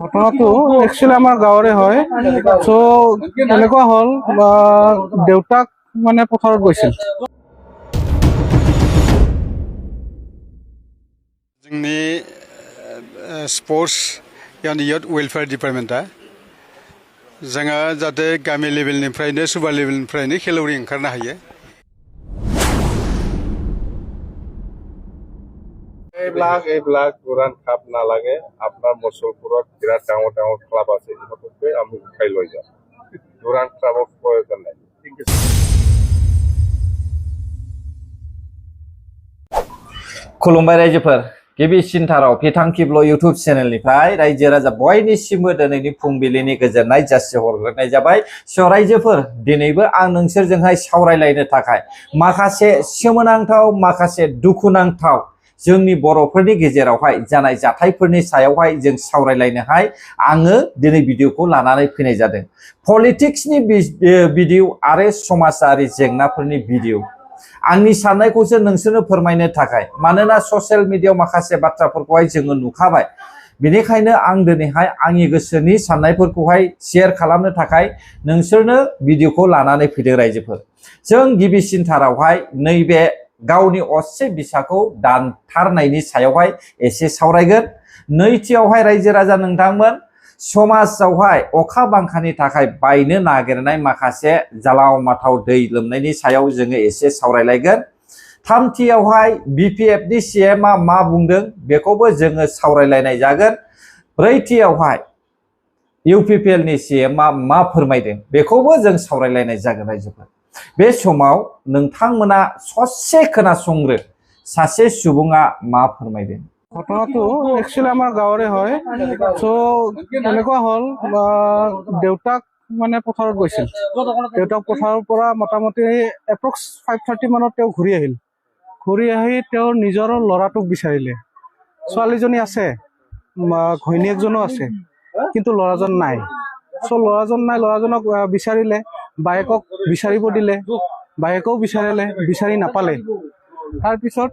ঘটনাটো একচুৱেলি আমাৰ গাঁৱৰে হয়। চ' কেনেকুৱা হ'ল, দেউতাক মানে পথাৰত গৈছিল। जोंनि स्पर्ट्स इयुथ वेलफेयार डिपार्टमेन्टआ जोङो जाहाथे गामि लेभेलनिफ्रायनो सुबार लेभेलनिफ्रायनो खेलौरि ओंखारनो हायो। এইবিলাক দুৰাণ কাপ নালাগে। আপোনাৰ মচলপুৰত বিৰাট ডাঙৰ ডাঙৰ ক্লাব আছে, ইহঁতকে আমি উঠাই লৈ যাম। দুৰাণ কাপৰ প্ৰয়োজন নাই। खुलुमबाय रायजोफोर, गिबिसिनथाराव फिथां किब्ल इउटुब चेनेलनिफ्राय रायजो राजा बयनिसिमबो दिनैनि फुंबिलिनि गोजोननाय जासिहरग्रोनाय जाबाय। स' रायजोफोर, दिनैबो आं नोंसोरजोंहाय सावरायलायनो थाखाय माखासे सोमोनांथाव, माखासे दुखुनांथाव जोंनि बर'फोरनि गेजेरावहाय जानाय जाथायफोरनि सायावहाय जों सावरायलायनोहाय आङो दिनै भिडिअखौ लानानै फैनाय जादों। पलिटिक्सनि भिडिअ आरो समाजारि जेंनाफोरनि भिडिअ। आंनि साननायखौसो नोंसोरनो फोरमायनो थाखाय, मानोना ससियेल मिडियायाव माखासे बाथ्राफोरखौहाय जोङो नुखाबाय। बेनिखायनो आं दिनैहाय आंनि गोसोनि साननायफोरखौहाय शेयार खालामनो थाखाय नोंसोरनो भिडिअखौ लानानै फैदों रायजोफोर। जों गिबिसिनथारावहाय नैबे गावनि असे बिसाखौ दानथारनायनि सायावहाय एसे सावरायगोन। नैथियावहाय रायजो राजा नोंथांमोन, समाजावहाय अखा बांखानि थाखाय बायनो नागिरनाय माखासे जालाव माथाव दै लोमनायनि सायाव जोङो एसे सावरायलायगोन। थामथियावहाय बिपिएफनि सीएमआ मा बुंदों बेखौबो जोङो सावरायलायनाय जागोन। ब्रैथियावहाय इउपिपिएलनि सीएमआ मा फोरमायदों बेखौबो जों सावरायलायनाय जागोन रायजोफोर। बे समाव नोंथांमोना ससे खोनासंग्रो, सासे सुबुङा मा फोरमायदों। ঘটনাটো একচুৱেলি আমাৰ গাঁৱৰে হয়। চ' কেনেকুৱা হ'ল, দেউতাক মানে পথাৰত গৈছিল। দেউতাক পথাৰৰ পৰা মোটামুটি এপ্ৰক্স 5:30 মানত তেওঁ ঘূৰি আহিল। ঘূৰি আহি তেওঁৰ নিজৰ ল'ৰাটোক বিচাৰিলে। ছোৱালীজনী আছে, ঘৈণীয়েকজনো আছে, কিন্তু ল'ৰাজন নাই। চ' ল'ৰাজন নাই, ল'ৰাজনক বিচাৰিলে, বায়েকক বিচাৰিব দিলে, বায়েকেও বিচাৰিলে, বিচাৰি নাপালে। তাৰপিছত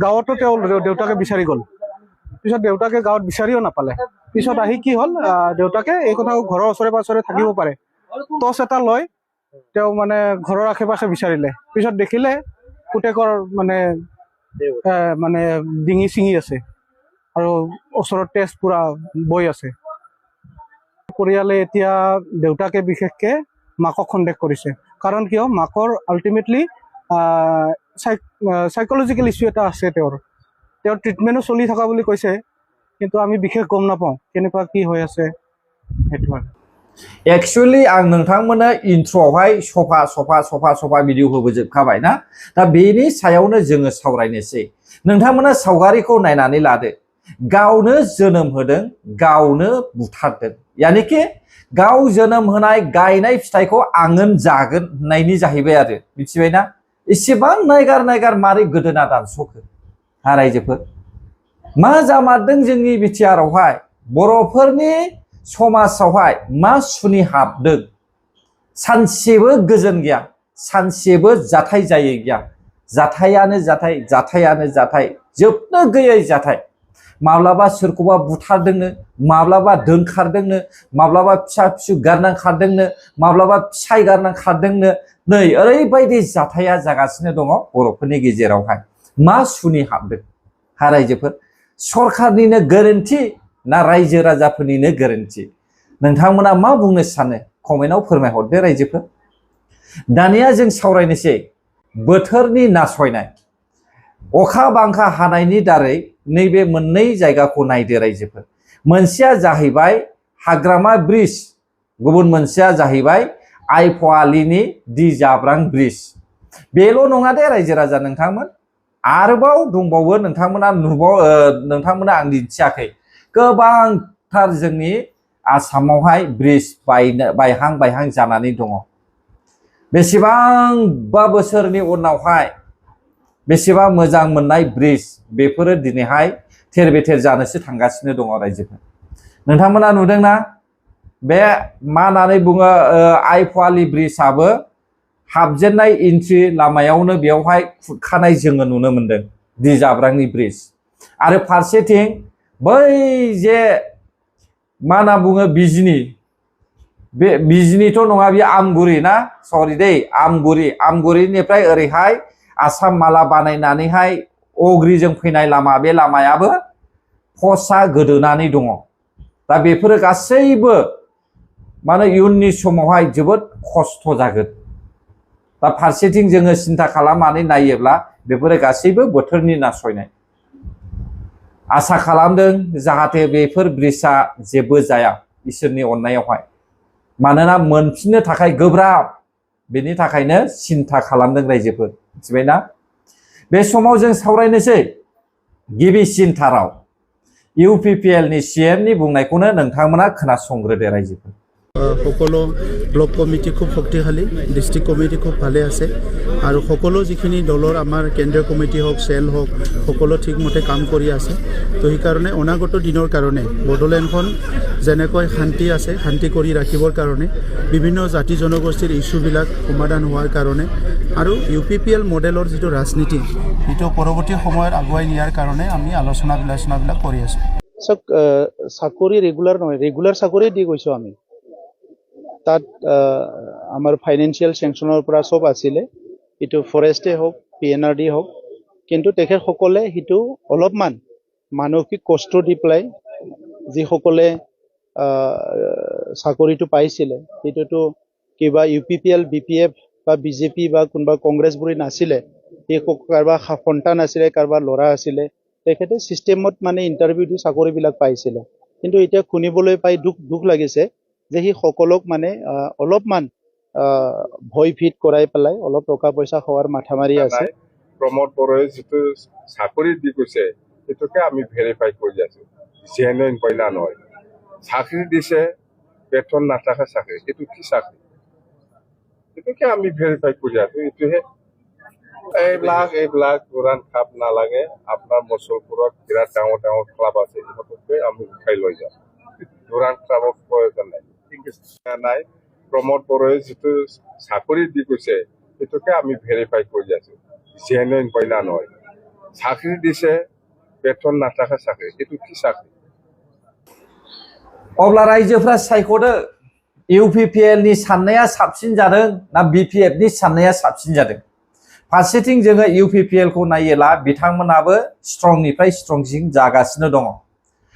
গাঁৱতো তেওঁ দেউতাকে বিচাৰি গ'ল। পিছত দেউতাকে গাঁৱত বিচাৰিও নাপালে। পিছত আহি কি হ'ল, দেউতাকে এই কথা ঘৰৰ ওচৰে পাঁজৰে থাকিব পাৰে, টৰ্চ এটা লৈ তেওঁ মানে ঘৰৰ আশে পাশে বিচাৰিলে। পিছত দেখিলে পুতেকৰ মানে ডিঙি চিঙি আছে আৰু ওচৰত তেজ পুৰা বৈ আছে। পৰিয়ালে এতিয়া দেউতাকে বিশেষকৈ মাকক সন্দেহ কৰিছে। কাৰণ কিয়, মাকৰ আল্টিমেটলি সাইকোলজিকেল ইস্যু এটা আছে। তেওঁৰ ট্ৰিটমেণ্টো চলি থকা বুলি কৈছে, কিন্তু আমি বিশেষ গম নাপাওঁ কেনেকুৱা কি হৈ আছে সেইটো। एक्चुअली आं नोंथांमोननो इन्ट्र'आवहाय सफा भिडिअ होबोजोबखाबाय ना। दा बेनि सायावनो जोङो सावरायनोसै। नोंथांमोना सावगारिखौ नायनानै लादो। गावनो जोनोम होदों, गावनो बुथारदों। यानिकि गाव जोनोम होनाय गायनाय फिथाइखौ आङो जागोन होननायनि जाहैबाय आरो, मिथिबायना? इसेबां नायगार मारै गोदोना दानस'खो हा रायजोफोर। मा जामारदों जोंनि बिटिआरआवहाय, बर'फोरनि समाजावहाय मा सुनि हाबदों? सानसेबो गोजोन गैया, सानसेबो जाथाय जायै गैया। जाथायानो जाथाय, जोबनो गैयै जाथाय। माब्लाबा सोरखौबा बुथारदोंनो, माब्लाबा दोनखारदोंनो, माब्लाबा फिसा फिसौ गारनां खारदोंनो, माब्लाबा फिसाय गारनां खारदोंनो। नै ओरैबायदि जाथाया जागासिनो दङ बर'फोरनि गेजेरावहाय। मा सुनि हाबदों हा रायजोफोर? सरखारनिनो गोरोन्थि ना रायजो राजाफोरनिनो गोरोन्थि? नोंथांमोना मा बुंनो सानो कमेन्टआव फोरमायहरदो रायजोफोर। दानिया जों सावरायनोसै बोथोरनि नासयनाय। अखा बांखा हानायनि दारै नैबे मोननै जायगाखौ नायदो रायजोफोर। मोनसेया जाहैबाय हाग्रामा ब्रिज, गुबुन मोनसेया जाहैबाय आइफवालिनि दि जाब्रां ब्रिज। बेल' नङा दे रायजो राजा नोंथांमोन, आरोबाव दंबावो। नोंथांमोना आं दिन्थियाखै, गोबांथार जोंनि आसामावहाय ब्रिज बायहां जानानै दङ। बेसेबांबा बोसोरनि उनावहाय बेसेबा मोजां मोननाय ब्रिज, बेफोरो दिनैहाय थेर बेथेर जानोसो थांगासिनो दङ रायजोफोर। नोंथांमोना नुदोंना? बे मा होननानै बुङो, आइफवालि ब्रिजआबो हाबजेननाय एन्ट्रि लामायावनो बेवहाय खुरखानाय जोङो नुनो मोन्दों, दि जाब्रांनि ब्रिज। आरो फारसेथिं बै जे मा होनना बुङो बिजनि बे बिजनिथ' नङा बेयो आमगुरि ना सरि दै आमगुरिनिफ्राय ओरैहाय आसाम माला बानायनानैहाय अग्रिजों फैनाय लामा बे लामायाबो फसा गोदोनानै दङ दा बेफोरो गासैबो माने इयुननि समावहाय जोबोद खस्थ' जागोन दा फारसेथिं जोङो सिन्था खालामनानै नायोब्ला बेफोरो गासैबो बोथोरनि नासयनाय आसा खालामदों जाहाथे बेफोर ब्रिजआ जेबो जाया इसोरनि अननायावहाय मानोना मोनफिननो थाखाय गोब्राब बेनि थाखायनो सिन्था खालामदों रायजोफोर मिथिबायना बे समाव जों सावरायनोसै गिबिसिनथाराव UPPL नि CM नि बुंनायखौनो नोंथांमोना खोनासंग्रोदो रायजोफोर সকলো ব্লক কমিটি খুব শক্তিশালী ডিস্ট্ৰিক্ট কমিটি খুব ভালে আছে আৰু সকলো যিখিনি দলৰ আমাৰ কেন্দ্ৰীয় কমিটি হওক চেল হওক সকলো ঠিকমতে কাম কৰি আছে তো সেইকাৰণে অনাগত দিনৰ কাৰণে বড়োলেণ্ডখন যেনেকৈ শান্তি আছে শান্তি কৰি ৰাখিবৰ কাৰণে বিভিন্ন জাতি জনগোষ্ঠীৰ ইস্যুবিলাক সমাধান হোৱাৰ কাৰণে আৰু UPPL মডেলৰ যিটো ৰাজনীতি সেইটো পৰৱৰ্তী সময়ত আগুৱাই নিয়াৰ কাৰণে আমি আলোচনাবিলাক কৰি আছোঁ চাকৰি ৰেগুলাৰ নহয় ৰেগুলাৰ চাকৰি দি গৈছোঁ আমি তাত আমাৰ ফাইনেন্সিয়েল চেংচনৰ পৰা সব আছিলে এইটো ফৰেষ্টে হওক PNRD হওক কিন্তু তেখেতসকলে সেইটো অলপমান মানসিক কষ্ট দি পেলাই যিসকলে চাকৰিটো পাইছিলে সেইটোতো কিবা UPPL BPF বা BJP বা কোনোবা কংগ্ৰেছবোৰে নাছিলে সেই কাৰোবাৰ সন্তান আছিলে কাৰোবাৰ ল'ৰা আছিলে তেখেতে চিষ্টেমত মানে ইণ্টাৰভিউ দি চাকৰিবিলাক পাইছিলে কিন্তু এতিয়া শুনিবলৈ পাই দুখ লাগিছে যে সি সকলক মানে অলপমান ভয় ভীত কৰাই পেলাই অলপ টকা পইচা খোৱাৰ মাথা মাৰি আছে প্ৰমোদ বড়োৱে যিটো চাকৰি দি গৈছে সেইটোকে আমি ভেৰিফাই কৰি আছো জেনুইন কইনা নহয় চাকৰি দিছে বেতন নাথাকা চাকৰি সেইটো কি চাকৰি সেইটোকে আমি ভেৰিফাই কৰি আছো এইটোহে এইবিলাক উৰাণ খাপ নালাগে আপোনাৰ মুছলপুৰত বিৰাট ডাঙৰ ডাঙৰ ক্লাব আছে ইহঁতকে আমি উঠাই লৈ যাম উৰাণ ক্লাবৰ প্ৰয়োজন নাই প্ৰমোদ বড়োৱে যিটো চাকৰি দি গৈছে সেইটোকে আমি ভেৰিফাই কৰি আছো জেনুইন কইনা নহয় চাকৰি দিছে বেতন নাথাকা চাকৰি সেইটো কি চাকৰি अब्ला रायजोफ्रा सायख'दो UPPL नि साननाया साबसिन जादों ना BPF नि साननाया साबसिन जादों फारसेथिं जोङो UPPL खौ नायोब्ला बिथांमोनाबो स्ट्रंनिफ्राय स्ट्रंसिन जागासिनो दङ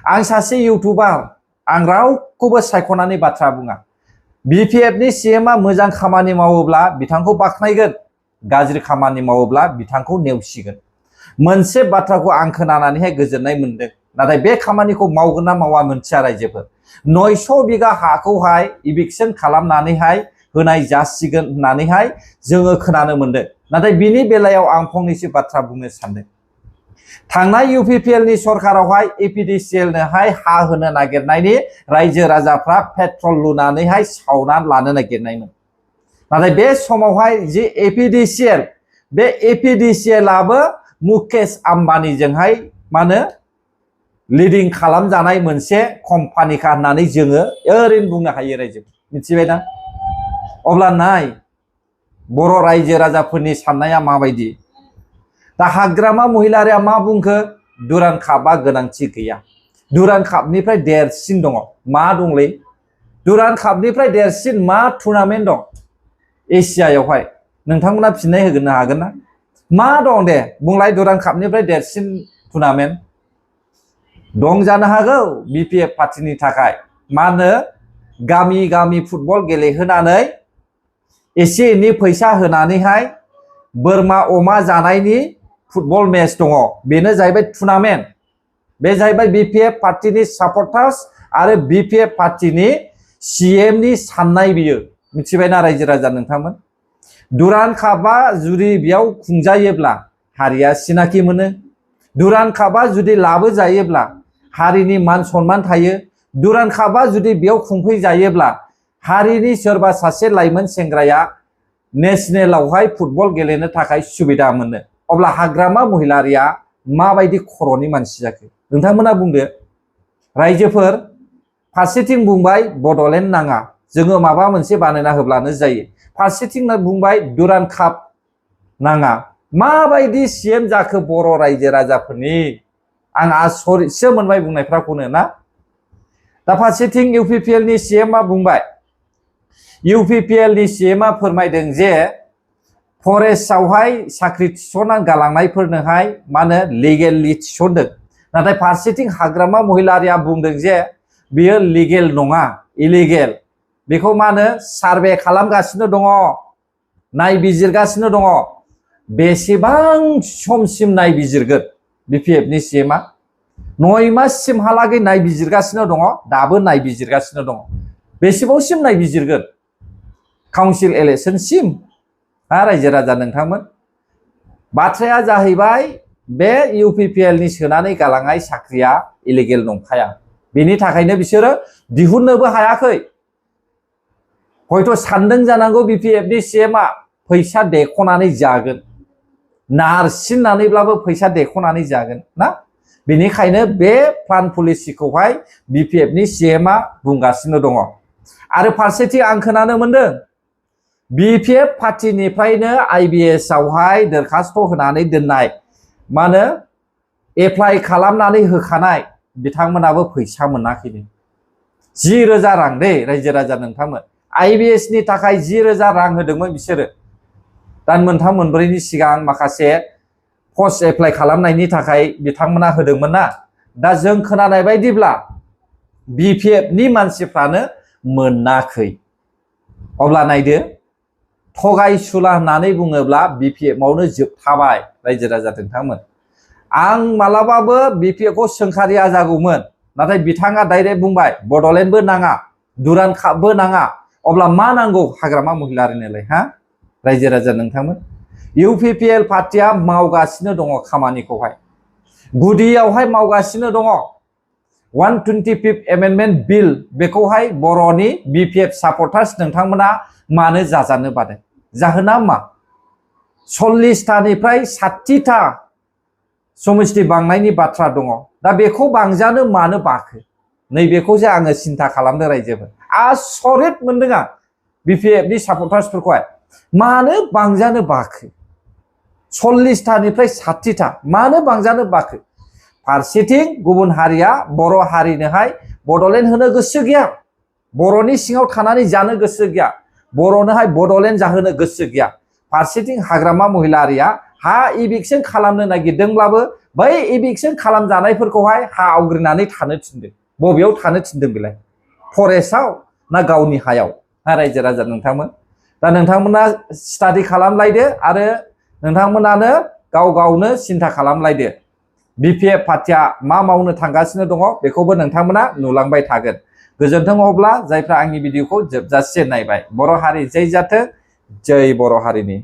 आं सासे इउटुबार आं रावखौबो सायख'नानै बाथ्रा बुङा BPF नि CM आ मोजां खामानि मावोब्ला बिथांखौ बाख्नायगोन गाज्रि खामानि मावोब्ला बिथांखौ नेवसिगोन मोनसे बाथ्राखौ आं खोनानानैहाय गोजोननाय मोनदों नाथाय बे खामानिखौ मावगोन ना मावा मोनथिया रायजोफोर 900 बिगा हाखौहाय इभिक्सन खालामनानैहाय होनाय जासिगोन होननानैहाय जोङो खोनानो मोनदों नाथाय बिनि बेलायाव आं फंनैसो बाथ्रा बुंनो सानदों थांनाय UPPL नि सरकारावहाय APDCL नोहाय हा होनो नागिरनायनि रायजो राजाफ्रा पेट्रल लुनानैहाय सावनानै लानो नागिरनायमोन नाथाय बे समावहाय जे APDCL बे APDCL आबो मुकेश आम्बानीजोंहाय मानो लिडिं खालामजानाय मोनसे कम्पानिखा होननानै जोङो ओरैनो बुंनो हायो रायजो मिथिबायना अब्ला नाय बर' रायजो राजाफोरनि साननाया माबायदि दा हाग्रामा महिलारिया मा बुंखो दुरान कापआ गोनांथि गैया दुरान कापनिफ्राय देरसिन दङ मा दंलै दुरान कापनिफ्राय देरसिन मा टुर्नामेन्ट दं एसियायावहाय नोंथांमोना फिननाय होगोन हागोन ना मा दं दे बुंलाय दुरान कापनिफ्राय देरसिन टुर्नामेन्ट दं जानो हागौ BPF पार्टिनि थाखाय मा होनो गामि गामि फुटबल गेलेहोनानै एसे एनै फैसा होनानैहाय बोरमा अमा जानायनि फुटबल मेच दङ बेनो जाहैबाय टुर्नामेन्ट बे जाहैबाय BPF पार्टिनि सापर्टार्स आरो BPF पार्टिनि CM नि साननाय बियो मिथिबायना रायजो राजा नोंथांमोन दुरान कापआ जुदि बेयाव खुंजायोब्ला हारिया सिनाखि मोनो दुरान कापआ जुदि लाबोजायोब्ला हारिनि मान सन्मान थायो दुरान कापआ जुदि बेयाव खुंफैजायोब्ला हारिनि सोरबा सासे लाइमोन सेंग्राया नेशनेलावहाय फुटबल गेलेनो थाखाय सुबिदा मोनो अब्ला हाग्रामा महिलारिया माबायदि खर'नि मानसि जाखो नोंथांमोना बुंदो रायजोफोर फारसेथिं बुंबाय बड'लेण्ड नाङा जोङो माबा मोनसे बानायना होब्लानो जायो फारसेथिं बुंबाय दुरान काप नाङा माबायदि CM जाखो बर' रायजो राजाफोरनि आं आसरितसो मोनबाय बुंनायफ्राखौनो ना दा फारसेथिं UPPL नि CM आ बुंबाय UPPL नि CM आ फोरमायदों जे फरेस्टआवहाय साख्रि थिसननानै गालांनायफोरनोहाय मा होनो लिगेलि थिसनदों नाथाय फारसेथिं हाग्रामा महिलारिया बुंदों जे बियो लिगेल नङा इलिगेल बेखौ मा होनो सार्भे खालामगासिनो दङ नायबिजिरगासिनो दङ बेसेबां समसिम नायबिजिरगोन BPF नि CM आ 9 माससिमहालागै नायबिजिरगासिनो दङ दाबो नायबिजिरगासिनो दङ बेसेबांसिम नायबिजिरगोन काउन्सिल इलेक्शनसिम रायजो राजा नोंथांमोन बाथ्राया जाहैबाय बे UPPL नि सोनानै गालांनाय साख्रिया इलिगेल नंखाया बेनि थाखायनो बिसोरो दिहुननोबो हायाखै हयथ' सानदों जानांगौ BPF नि CM आ फैसा देख'नानै जागोन नारसिननानैब्लाबो फैसा देख'नानै जागोन ना बेनिखायनो बे प्लान पलिसिखौहाय BPF नि CM आ बुंगासिनो दङ आरो फारसेथिं आं खोनानो मोनदों BPF पार्टिनिफ्रायनो IBS आवहाय दरखास्त होनानै दोननाय मा होनो एप्लाइ खालामनानै होखानाय बिथांमोनाबो फैसा मोनाखैनो 10,000 रां दे रायजो राजा नोंथांमोन IBS नि थाखाय 10,000 रां होदोंमोन बिसोरो दान मोनथाम मोनब्रैनि सिगां माखासे पस्ट एप्लाइ खालामनायनि थाखाय बिथांमोना होदोंमोन ना दा जों खोनानाय बायदिब्ला BPF नि मानसिफ्रानो मोनाखै अब्ला नायदो थगायसुला होननानै बुङोब्ला BPF आवनो जोबथाबाय रायजो राजा नोंथांमोन आं मालाबाबो BPF खौ सोंखारिया जागौमोन नाथाय बिथाङा डाइरेक्ट बुंबाय बड'लेण्डबो नाङा दुरान्ड कापबो नाङा अब्ला मा नांगौ हाग्रामा महिलारिनोलाय हा रायजो राजा नोंथांमोन UPPL पार्टिया मावगासिनो दङ खामानिखौहाय गुदियावहाय मावगासिनो दङ 125th एमेन्डमेन्ट बिल बेखौहाय बर'नि BPF सापर्टार्स नोंथांमोना मानो जाजानो बादों जाहोना मा 40थानिफ्राय 60था समस्ति बांनायनि बाथ्रा दङ दा बेखौ बांजानो मानो बाखो नैबेखौसो आङो सिन्था खालामदों रायजोफोर आसरित मोनदों आं BPF नि सापर्टार्सफोरखौहाय मानो बांजानो बाखो 40थानिफ्राय 60था मानो बांजानो बाखो फारसेथिं गुबुन हारिया बर' हारिनोहाय बड'लेण्ड होनो गोसो गैया बर'नि सिङाव थानानै जानो गोसो गैया बर'नोहाय बड'लेण्ड जाहोनो गोसो गैया फारसेथिं हाग्रामा महिलारिया हा इभिक्सन खालामनो नागिरदोंब्लाबो बै इभिक्सन खालामजानायफोरखौहाय हा आवग्रिनानै थानो थिनदों बबेयाव थानो थिनदों बेलाय फरेस्टआव ना गावनि हायाव रायजो राजा नोंथांमोन दा नोंथांमोना स्टाडि खालामलायदो आरो नोंथांमोनानो गाव गावनो सिन्था खालामलायदो BPF पार्टिया मा मावनो थांगासिनो दङ बेखौबो नोंथांमोना नुलांबाय थागोन गोजोन्थों अब्ला जायफ्रा आंनि भिडिअखौ जोबजासे नायबाय बर' हारि जै जाथों जै बर' हारिनि